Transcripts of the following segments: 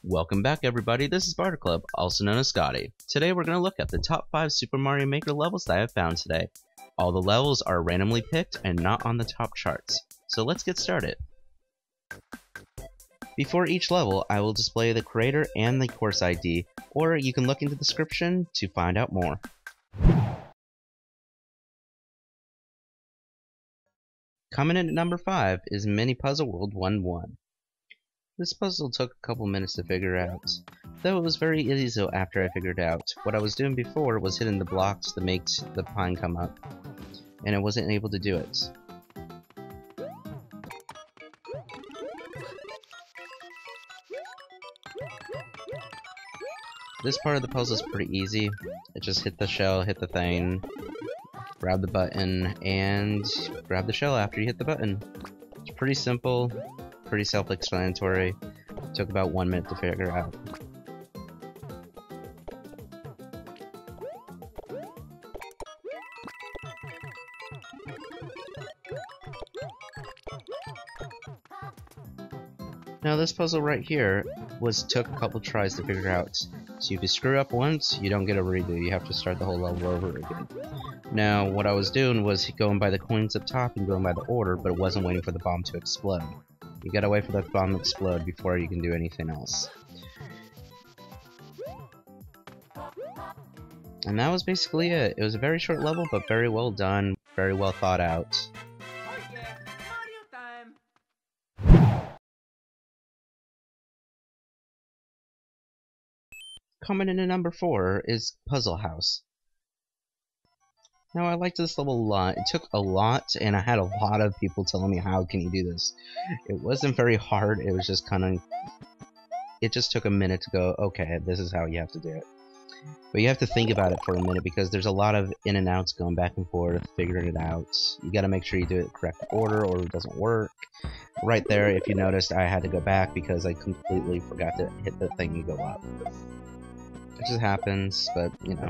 Welcome back everybody, this is Vitor Club, also known as Scotty. Today we're going to look at the top 5 Super Mario Maker levels that I have found today. All the levels are randomly picked and not on the top charts. So let's get started. Before each level, I will display the creator and the course ID, or you can look into the description to find out more. Coming in at number 5 is Mini Puzzle World 1-1. This puzzle took a couple minutes to figure out, though it was very easy after I figured out. What I was doing before was hitting the blocks that makes the pine come up, and I wasn't able to do it. This part of the puzzle is pretty easy. It just hit the shell, hit the thing, grab the button, and grab the shell after you hit the button. It's pretty simple. Pretty self-explanatory. Took about 1 minute to figure out. Now this puzzle right here took a couple tries to figure out. So if you screw up once, you don't get a redo. You have to start the whole level over again. Now what I was doing was going by the coins up top and going by the order, but it wasn't waiting for the bomb to explode. You gotta wait for that bomb to explode before you can do anything else. And that was basically it. It was a very short level, but very well done, very well thought out. Coming in at number 4 is Puzzle House. Now I liked this level a lot. It took a lot, and I had a lot of people telling me, how can you do this? It wasn't very hard, it was just kind of... It just took a minute to go, okay, this is how you have to do it. But you have to think about it for a minute, because there's a lot of in and outs going back and forth, figuring it out. You gotta make sure you do it in the correct order, or it doesn't work. Right there, if you noticed, I had to go back because I completely forgot to hit the thing and go up. It just happens, but, you know.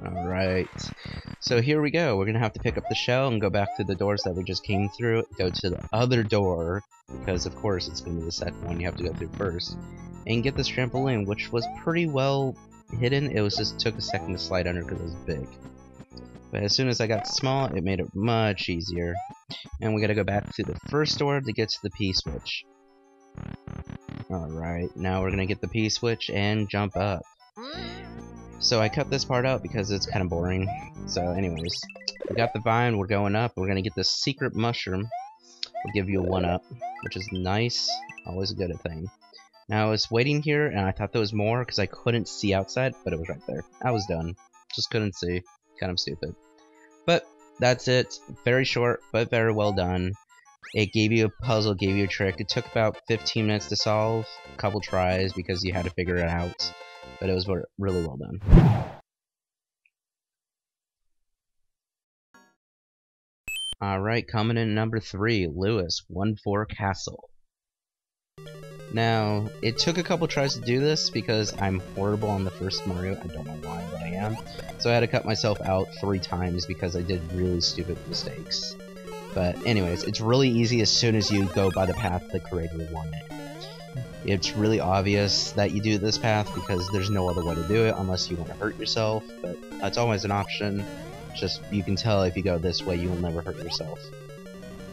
Alright, so here we go. We're gonna have to pick up the shell and go back to the doors that we just came through, go to the other door, because of course it's gonna be the second one you have to go through first, and get this trampoline, which was pretty well hidden. It was just took a second to slide under because it was big. But as soon as I got small, it made it much easier. And we gotta go back to the first door to get to the P-switch. Alright, now we're gonna get the P-switch and jump up. So I cut this part out because it's kind of boring. So anyways, we got the vine, we're going up, we're gonna get this secret mushroom. We'll give you a 1-up, which is nice, always a good thing. Now I was waiting here, and I thought there was more because I couldn't see outside, but it was right there. I was done, just couldn't see, kind of stupid. But that's it, very short, but very well done. It gave you a puzzle, gave you a trick. It took about 15 minutes to solve, a couple tries because you had to figure it out. But it was really well done. Alright, coming in number 3, Lewis, 1-4 Castle. Now, it took a couple tries to do this because I'm horrible on the first Mario. I don't know why, but I am. So I had to cut myself out 3 times because I did really stupid mistakes. But anyways, it's really easy as soon as you go by the path the creator wanted. It's really obvious that you do this path because there's no other way to do it unless you want to hurt yourself, but that's always an option. Just, you can tell if you go this way, you will never hurt yourself.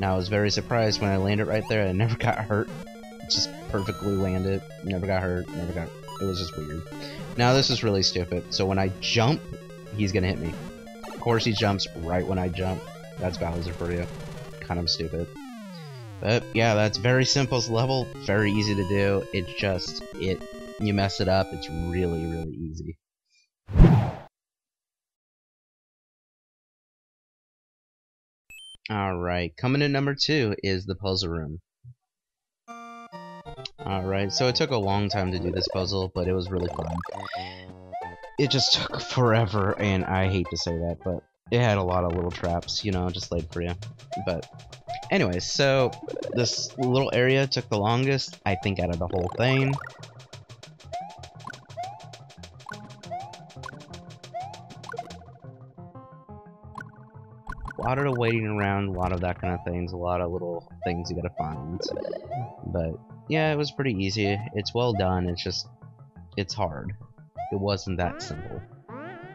Now, I was very surprised when I landed right there. I never got hurt. Just perfectly landed. Never got hurt. It was just weird. Now, this is really stupid. So when I jump, he's gonna hit me. Of course, he jumps right when I jump. That's Bowser for you. Kind of stupid. But yeah, that's very simple level, very easy to do. It's just, you mess it up, it's really, really easy. Alright, coming in number 2 is the puzzle room. Alright, so it took a long time to do this puzzle, but it was really fun. It just took forever, and I hate to say that, but it had a lot of little traps, you know, just laid for you. But anyways, so this little area took the longest, I think, out of the whole thing. A lot of waiting around, a lot of that kind of things, a lot of little things you gotta find. But yeah, it was pretty easy. It's well done, it's just, it's hard. It wasn't that simple.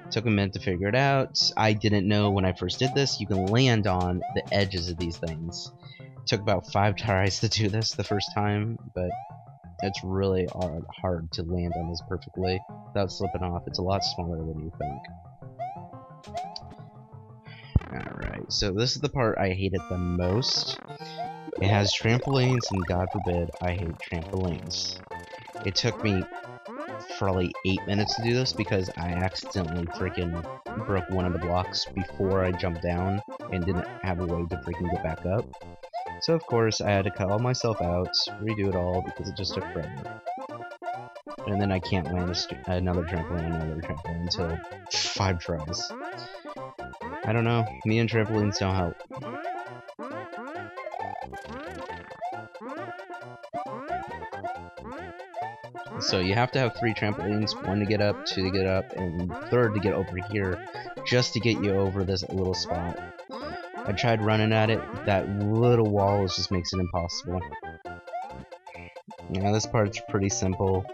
Took a minute to figure it out. I didn't know when I first did this, you can land on the edges of these things. It took about 5 tries to do this the first time, but it's really hard to land on this perfectly without slipping off. It's a lot smaller than you think. Alright, so this is the part I hated the most. It has trampolines, and God forbid I hate trampolines. It took me probably 8 minutes to do this because I accidentally freaking broke one of the blocks before I jumped down and didn't have a way to freaking get back up. So of course I had to cut all myself out, redo it all because it just took forever. And then I can't land another trampoline until 5 tries. I don't know, me and trampolines don't help. So you have to have 3 trampolines, 1 to get up, 2 to get up, and 3rd to get over here, just to get you over this little spot. I tried running at it, that little wall just makes it impossible. Yeah, this part's pretty simple,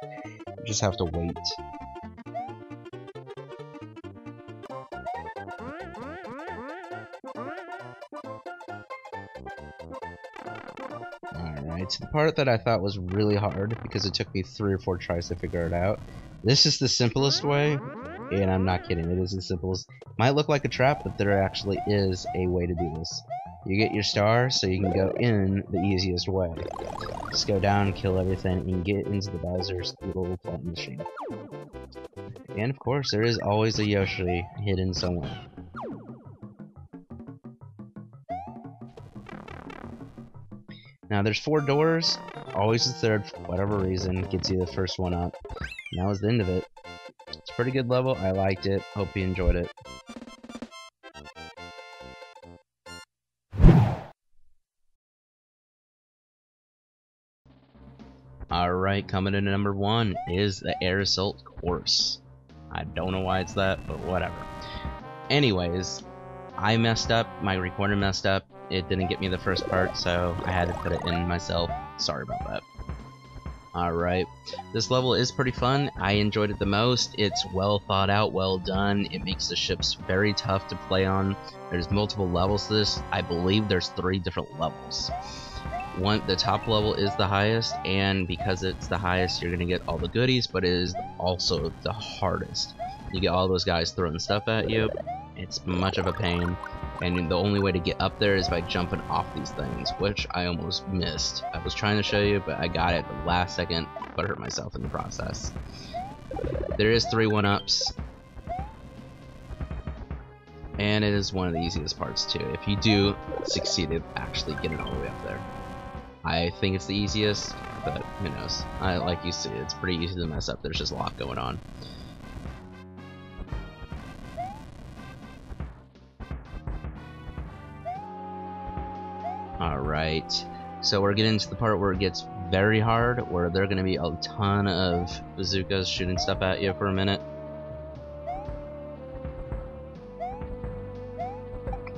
you just have to wait. Alright, so the part that I thought was really hard, because it took me 3 or 4 tries to figure it out. This is the simplest way, and I'm not kidding, it is the simplest. Might look like a trap, but there actually is a way to do this. You get your star, so you can go in the easiest way. Just go down and kill everything, and get into the Bowser's little flying machine. And of course, there is always a Yoshi hidden somewhere. Now there's 4 doors, always the 3rd for whatever reason, gets you the first one up. And that was the end of it. It's a pretty good level, I liked it, hope you enjoyed it. Alright, coming in at number 1 is the Air Assault course. I don't know why it's that, but whatever. Anyways, I messed up, my recorder messed up, it didn't get me the first part, so I had to put it in myself. Sorry about that. Alright, this level is pretty fun, I enjoyed it the most, it's well thought out, well done, it makes the ships very tough to play on. There's multiple levels to this, I believe there's 3 different levels. The top level is the highest, and because it's the highest you're gonna get all the goodies, but it is also the hardest. You get all those guys throwing stuff at you, it's much of a pain, and the only way to get up there is by jumping off these things, which I almost missed. I was trying to show you, but I got it at the last second, but hurt myself in the process. There is 3 1-ups, and it is one of the easiest parts too, if you do succeed at actually getting all the way up there. I think it's the easiest, but who knows. Like you see, it's pretty easy to mess up, there's just a lot going on. Alright, so we're getting to the part where it gets very hard, where there are going to be a ton of bazookas shooting stuff at you for a minute.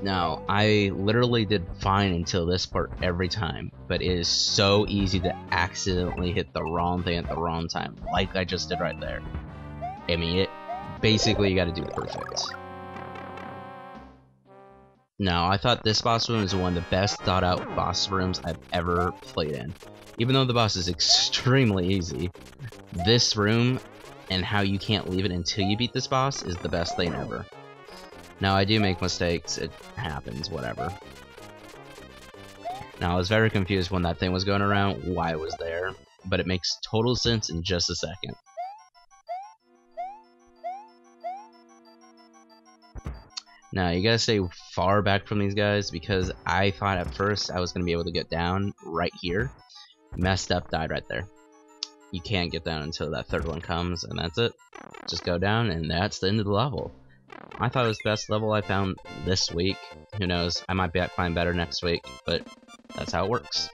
Now, I literally did fine until this part every time, but it is so easy to accidentally hit the wrong thing at the wrong time, like I just did right there. I mean, basically you gotta do perfect. Now, I thought this boss room is one of the best thought out boss rooms I've ever played in. Even though the boss is extremely easy, this room and how you can't leave it until you beat this boss is the best thing ever. Now, I do make mistakes, it happens, whatever. Now, I was very confused when that thing was going around, why it was there, but it makes total sense in just a second. Now, you gotta stay far back from these guys, because I thought at first I was gonna be able to get down right here. Messed up, died right there. You can't get down until that 3rd one comes, and that's it. Just go down, and that's the end of the level. I thought it was the best level I found this week. Who knows, I might find better next week, but that's how it works.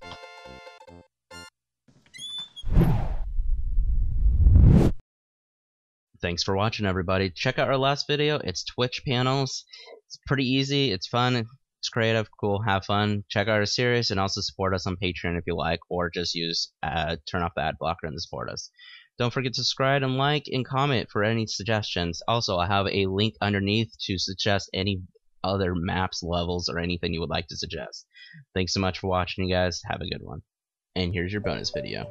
Thanks for watching, everybody. Check out our last video, it's Twitch panels. It's pretty easy, it's fun. It's creative, cool, have fun. Check out our series and also support us on Patreon if you like, or just use turn off the ad blocker and support us. Don't forget to subscribe and like and comment for any suggestions. Also, I have a link underneath to suggest any other maps, levels, or anything you would like to suggest. Thanks so much for watching, you guys. Have a good one. And here's your bonus video.